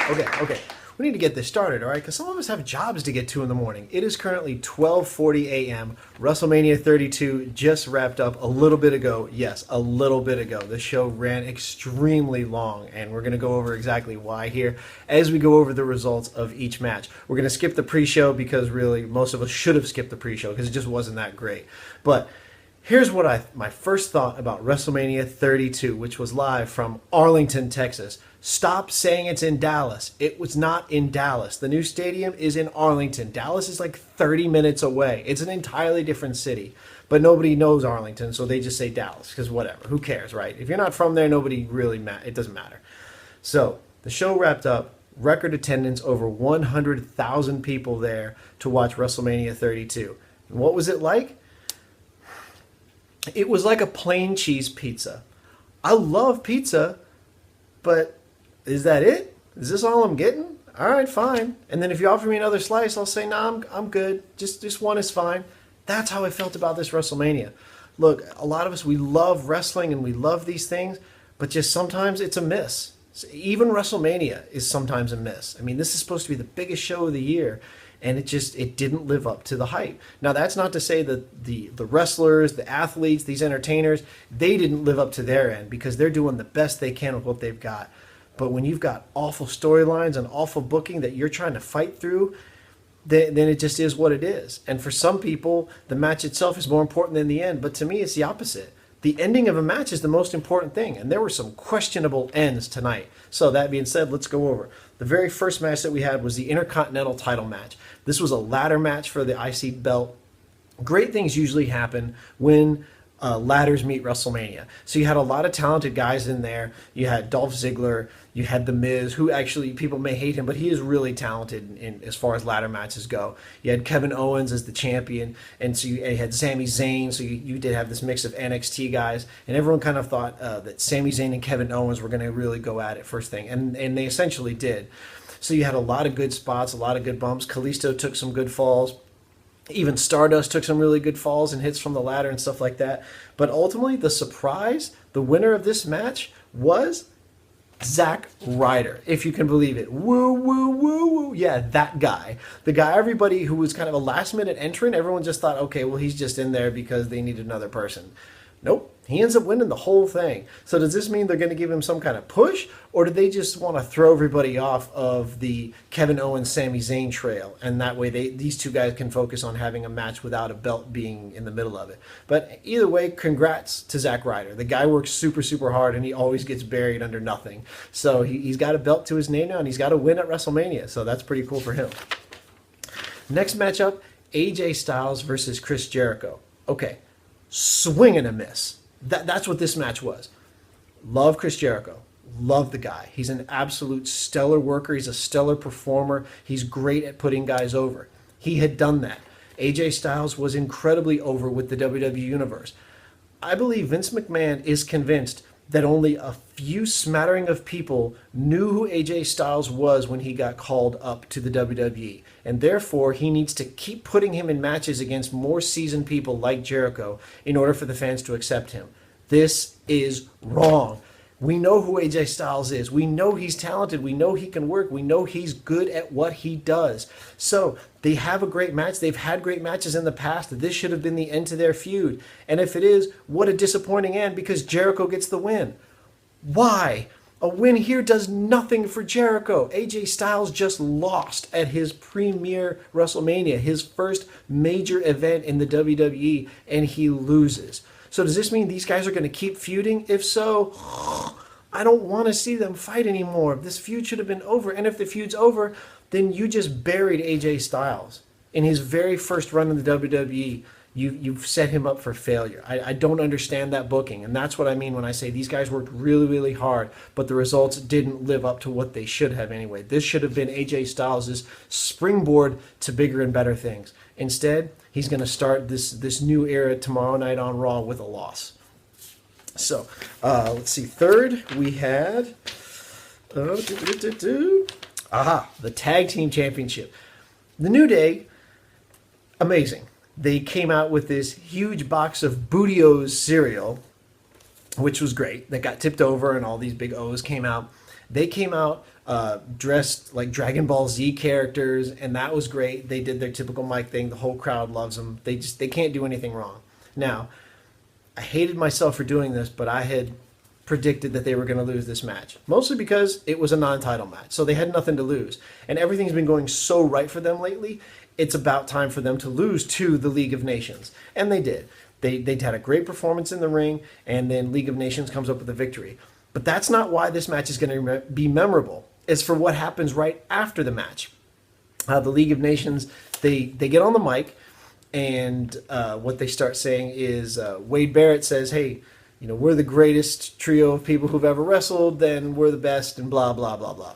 Okay. We need to get this started, all right? Because some of us have jobs to get to in the morning. It is currently 12:40 a.m. WrestleMania 32 just wrapped up a little bit ago. Yes, a little bit ago. The show ran extremely long, and we're going to go over exactly why here as we go over the results of each match. We're going to skip the pre-show because really most of us should have skipped the pre-show because it just wasn't that great. But here's what my first thought about WrestleMania 32, which was live from Arlington, Texas. Stop saying it's in Dallas. It was not in Dallas. The new stadium is in Arlington. Dallas is like 30 minutes away. It's an entirely different city. But nobody knows Arlington, so they just say Dallas, because whatever. Who cares, right? If you're not from there, nobody really it doesn't matter. So the show wrapped up. Record attendance, over 100,000 people there to watch WrestleMania 32. And what was it like? It was like a plain cheese pizza. I love pizza, but is that it? Is this all I'm getting? All right, fine. And then if you offer me another slice, I'll say, nah, I'm good. Just one is fine. That's how I felt about this WrestleMania. Look, a lot of us, we love wrestling and we love these things, but just sometimes it's a miss. Even WrestleMania is sometimes a miss. I mean, this is supposed to be the biggest show of the year, and it didn't live up to the hype. Now, that's not to say that the wrestlers, the athletes, these entertainers, they didn't live up to their end because they're doing the best they can with what they've got. But when you've got awful storylines and awful booking that you're trying to fight through, then it just is what it is. And for some people, the match itself is more important than the end. But to me, it's the opposite. The ending of a match is the most important thing. And there were some questionable ends tonight. So that being said, let's go over. The very first match that we had was the Intercontinental title match. This was a ladder match for the IC belt. Great things usually happen when ladders meet WrestleMania. So you had a lot of talented guys in there. You had Dolph Ziggler. You had The Miz, who actually, people may hate him, but he is really talented in as far as ladder matches go. You had Kevin Owens as the champion, and so you had Sami Zayn, so you did have this mix of NXT guys, and everyone kind of thought that Sami Zayn and Kevin Owens were going to really go at it first thing, and they essentially did. So you had a lot of good spots, a lot of good bumps. Kalisto took some good falls. Even Stardust took some really good falls and hits from the ladder and stuff like that. But ultimately, the surprise, the winner of this match was ZACK RYDER, if you can believe it. Woo, woo, woo, woo. Yeah, that guy. The guy, everybody who was kind of a last-minute entrant, everyone just thought, okay, well, he's just in there because they needed another person. Nope. He ends up winning the whole thing. So does this mean they're going to give him some kind of push, or do they just want to throw everybody off of the Kevin Owens Sami Zayn trail, and that way these two guys can focus on having a match without a belt being in the middle of it? But either way, congrats to ZACK RYDER. The guy works super, super hard, and he always gets buried under nothing. So he's got a belt to his name now, and he's got a win at WrestleMania. So that's pretty cool for him. Next matchup, AJ Styles versus Chris Jericho. Okay, swing and a miss. That's what this match was. Love Chris Jericho. Love the guy. He's an absolute stellar worker. He's a stellar performer. He's great at putting guys over. He had done that. AJ Styles was incredibly over with the WWE Universe. I believe Vince McMahon is convinced that only a few smattering of people knew who AJ Styles was when he got called up to the WWE. And therefore, he needs to keep putting him in matches against more seasoned people like Jericho in order for the fans to accept him. This is wrong. We know who AJ Styles is. We know he's talented. We know he can work. We know he's good at what he does. So they have a great match. They've had great matches in the past. This should have been the end to their feud. And if it is, what a disappointing end because Jericho gets the win. Why? A win here does nothing for Jericho. AJ Styles just lost at his premier WrestleMania, his first major event in the WWE, and he loses. So does this mean these guys are going to keep feuding? If so, I don't want to see them fight anymore. This feud should have been over. And if the feud's over, then you just buried AJ Styles. In his very first run in the WWE, you've set him up for failure. I don't understand that booking. And that's what I mean when I say these guys worked really, really hard, but the results didn't live up to what they should have anyway. This should have been AJ Styles' springboard to bigger and better things. Instead, he's going to start this new era tomorrow night on Raw with a loss. So, let's see. Third, we had the Tag Team Championship. The New Day, amazing. They came out with this huge box of Booty-O's cereal, which was great. That got tipped over and all these big O's came out. They came out dressed like Dragon Ball Z characters, and that was great. They did their typical Mike thing. The whole crowd loves them. They can't do anything wrong. Now, I hated myself for doing this, but I had predicted that they were going to lose this match, mostly because it was a non-title match, so they had nothing to lose, and everything's been going so right for them lately. It's about time for them to lose to the League of Nations, and they did. They had a great performance in the ring, and then League of Nations comes up with a victory. But that's not why this match is going to be memorable. It's for what happens right after the match. The League of Nations, they get on the mic, and what they start saying is Wade Barrett says, hey, you know, we're the greatest trio of people who've ever wrestled, then we're the best, and blah, blah, blah, blah.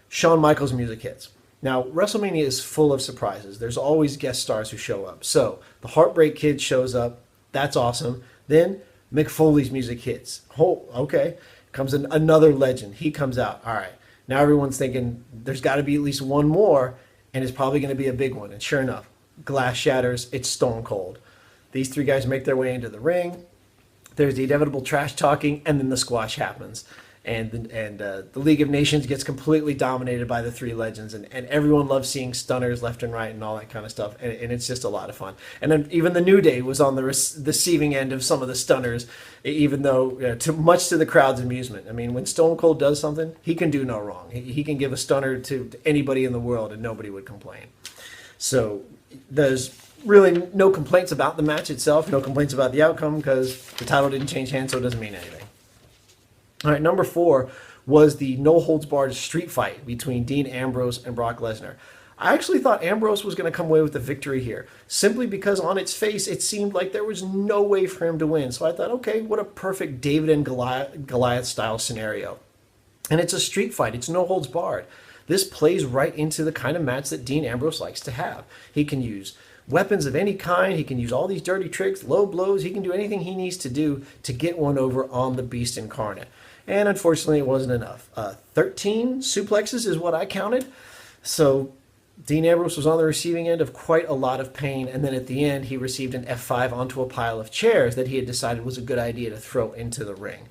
Shawn Michaels' music hits. Now, WrestleMania is full of surprises. There's always guest stars who show up. So, the Heartbreak Kid shows up. That's awesome. Then, Mick Foley's music hits. Oh, okay. Comes another legend. He comes out. All right. Now everyone's thinking there's got to be at least one more, and it's probably going to be a big one. And sure enough, glass shatters. It's Stone Cold. These three guys make their way into the ring. There's the inevitable trash talking, and then the squash happens. And the League of Nations gets completely dominated by the three legends, and everyone loves seeing stunners left and right and all that kind of stuff, and it's just a lot of fun. And then even the New Day was on the receiving end of some of the stunners, even though much to the crowd's amusement. I mean, when Stone Cold does something, he can do no wrong. He can give a stunner to anybody in the world, and nobody would complain. So there's really no complaints about the match itself, no complaints about the outcome, because the title didn't change hands, so it doesn't mean anything. All right, number 4 was the no-holds-barred street fight between Dean Ambrose and Brock Lesnar. I actually thought Ambrose was going to come away with the victory here, simply because on its face, it seemed like there was no way for him to win. So I thought, okay, what a perfect David and Goliath-style scenario. And it's a street fight. It's no-holds-barred. This plays right into the kind of match that Dean Ambrose likes to have. He can use weapons of any kind. He can use all these dirty tricks, low blows. He can do anything he needs to do to get one over on the Beast Incarnate. And unfortunately, it wasn't enough. 13 suplexes is what I counted. So Dean Ambrose was on the receiving end of quite a lot of pain. And then at the end, he received an F5 onto a pile of chairs that he had decided was a good idea to throw into the ring.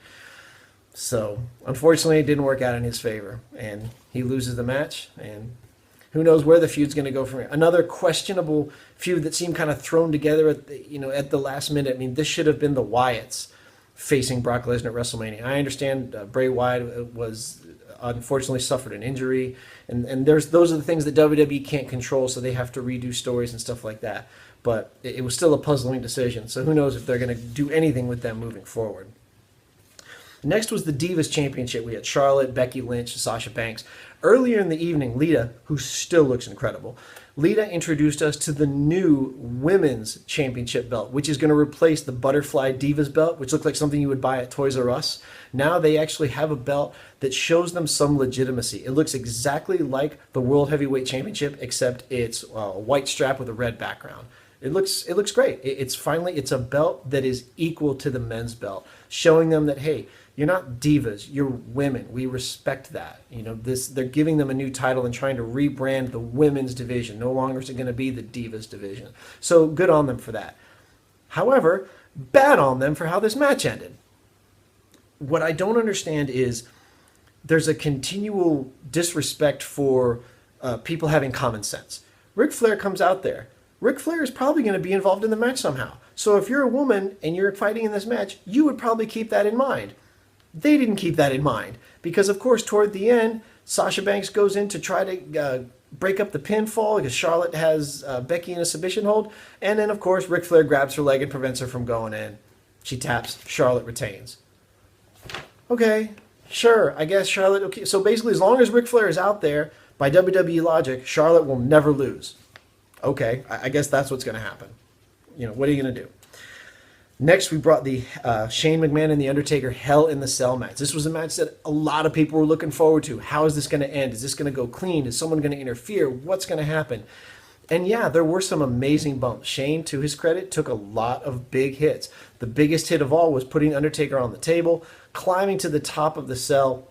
So unfortunately, it didn't work out in his favor. And he loses the match. And who knows where the feud's going to go from here. Another questionable feud that seemed kind of thrown together at the last minute. I mean, this should have been the Wyatts facing Brock Lesnar at WrestleMania. I understand Bray Wyatt was unfortunately suffered an injury, and those are the things that WWE can't control, so they have to redo stories and stuff like that. But it was still a puzzling decision, so who knows if they're going to do anything with them moving forward. Next was the Divas Championship. We had Charlotte, Becky Lynch, and Sasha Banks. Earlier in the evening, Lita, who still looks incredible, Lita introduced us to the new Women's Championship belt, which is going to replace the Butterfly Divas belt, which looked like something you would buy at Toys R Us. Now they actually have a belt that shows them some legitimacy. It looks exactly like the World Heavyweight Championship, except it's a white strap with a red background. It looks great. It's a belt that is equal to the men's belt, showing them that, hey, you're not divas, you're women. We respect that. They're giving them a new title and trying to rebrand the women's division. No longer is it going to be the Divas division. So good on them for that. However, bad on them for how this match ended. What I don't understand is there's a continual disrespect for people having common sense. Ric Flair comes out there. Ric Flair is probably going to be involved in the match somehow. So if you're a woman and you're fighting in this match, you would probably keep that in mind. They didn't keep that in mind because, of course, toward the end, Sasha Banks goes in to try to break up the pinfall because Charlotte has Becky in a submission hold. And then, of course, Ric Flair grabs her leg and prevents her from going in. She taps. Charlotte retains. Okay, sure. I guess Charlotte... Okay. So basically, as long as Ric Flair is out there, by WWE logic, Charlotte will never lose. Okay, I guess that's what's going to happen. What are you going to do? Next, we brought the Shane McMahon and The Undertaker Hell in the Cell match. This was a match that a lot of people were looking forward to. How is this going to end? Is this going to go clean? Is someone going to interfere? What's going to happen? And yeah, there were some amazing bumps. Shane, to his credit, took a lot of big hits. The biggest hit of all was putting Undertaker on the table, climbing to the top of the cell,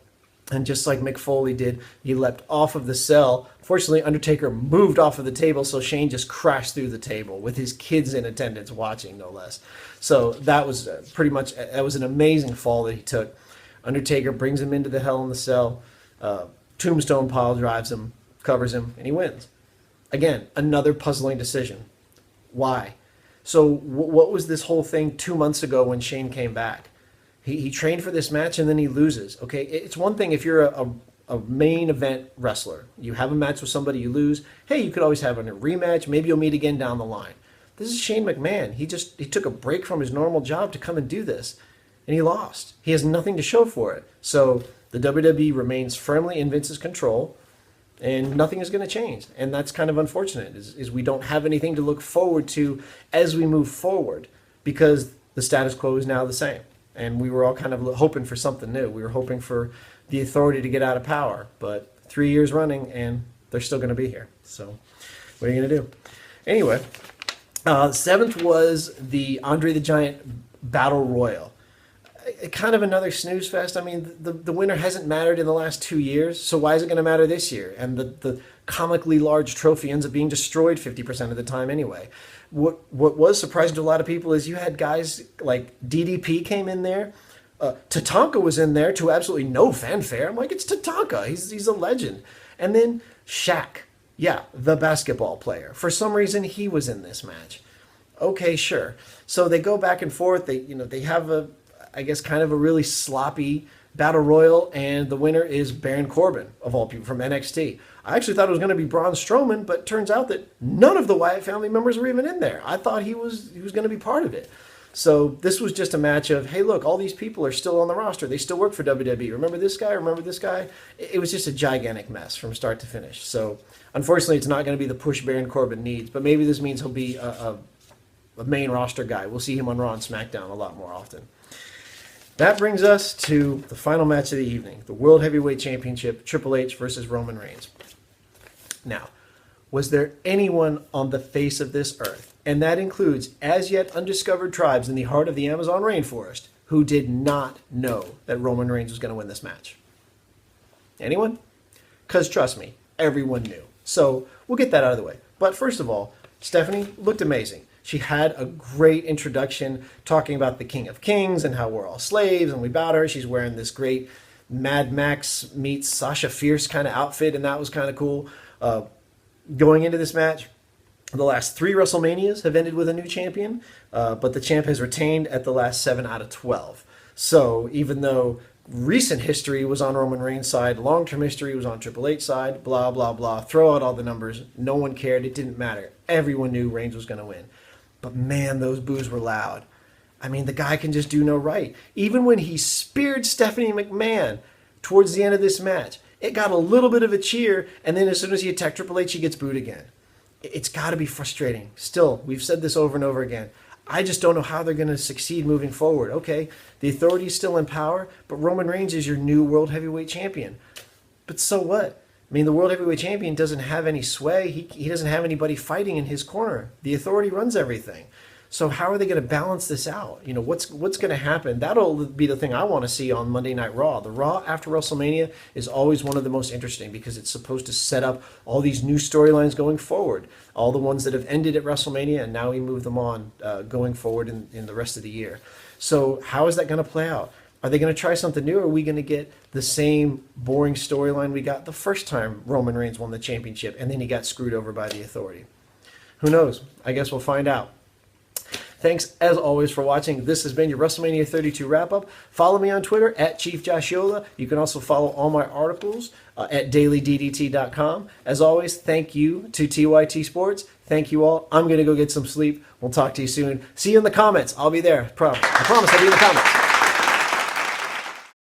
and just like Mick Foley did, he leapt off of the cell. Fortunately, Undertaker moved off of the table, so Shane just crashed through the table with his kids in attendance watching, no less. So that was that was an amazing fall that he took. Undertaker brings him into the Hell in the Cell. Tombstone pile drives him, covers him, and he wins. Again, another puzzling decision. Why? So what was this whole thing 2 months ago when Shane came back? He trained for this match and then he loses. Okay, it's one thing if you're a main event wrestler. You have a match with somebody, you lose. Hey, you could always have a rematch. Maybe you'll meet again down the line. This is Shane McMahon. He took a break from his normal job to come and do this. And he lost. He has nothing to show for it. So the WWE remains firmly in Vince's control, and nothing is going to change. And that's kind of unfortunate, is we don't have anything to look forward to as we move forward, because the status quo is now the same. And we were all kind of hoping for something new. We were hoping for the Authority to get out of power, but 3 years running, and they're still going to be here. So what are you going to do? Anyway, seventh was the Andre the Giant Battle Royal. Kind of another snooze fest. I mean, the winner hasn't mattered in the last 2 years, so why is it going to matter this year? And the comically large trophy ends up being destroyed 50% of the time anyway. What was surprising to a lot of people is you had guys like DDP came in there. Tatanka was in there to absolutely no fanfare. I'm like, it's Tatanka. He's a legend. And then Shaq, yeah, the basketball player. For some reason, he was in this match. Okay, sure. So they go back and forth. They have I guess kind of a really sloppy battle royal, and the winner is Baron Corbin, of all people, from NXT. I actually thought it was going to be Braun Strowman, but it turns out that none of the Wyatt family members were even in there. I thought he was going to be part of it. So this was just a match of, hey, look, all these people are still on the roster. They still work for WWE. Remember this guy? Remember this guy? It was just a gigantic mess from start to finish. So unfortunately, it's not going to be the push Baron Corbin needs, but maybe this means he'll be a main roster guy. We'll see him on Raw and SmackDown a lot more often. That brings us to the final match of the evening, the World Heavyweight Championship, Triple H versus Roman Reigns. Now, was there anyone on the face of this earth, and that includes as yet undiscovered tribes in the heart of the Amazon rainforest, who did not know that Roman Reigns was going to win this match? Anyone? Because trust me, everyone knew. So we'll get that out of the way. But first of all, Stephanie looked amazing. She had a great introduction talking about the King of Kings and how we're all slaves and we bow to her. She's wearing this great Mad Max meets Sasha Fierce kind of outfit, and that was kind of cool. Going into this match, the last 3 WrestleManias have ended with a new champion, but the champ has retained at the last 7 out of 12. So even though recent history was on Roman Reigns' side, long-term history was on Triple H's side, blah, blah, blah. Throw out all the numbers. No one cared. It didn't matter. Everyone knew Reigns was going to win. But man, those boos were loud. I mean, the guy can just do no right. Even when he speared Stephanie McMahon towards the end of this match, it got a little bit of a cheer, and then as soon as he attacked Triple H, he gets booed again. It's got to be frustrating. Still, we've said this over and over again. I just don't know how they're going to succeed moving forward. Okay, the Authority is still in power, but Roman Reigns is your new World Heavyweight Champion. But so what? I mean, the World Heavyweight Champion doesn't have any sway. He doesn't have anybody fighting in his corner. The Authority runs everything. So how are they going to balance this out? You know, what's going to happen? That'll be the thing I want to see on Monday Night Raw. The Raw after WrestleMania is always one of the most interesting because it's supposed to set up all these new storylines going forward. All the ones that have ended at WrestleMania, and now we move them on going forward in the rest of the year. So how is that going to play out? Are they going to try something new, or are we going to get the same boring storyline we got the first time Roman Reigns won the championship and then he got screwed over by the Authority? Who knows? I guess we'll find out. Thanks, as always, for watching. This has been your WrestleMania 32 wrap-up. Follow me on Twitter, at Chief Joshiola. You can also follow all my articles at dailyddt.com. As always, thank you to TYT Sports. Thank you all. I'm going to go get some sleep. We'll talk to you soon. See you in the comments. I'll be there. I promise I'll be in the comments.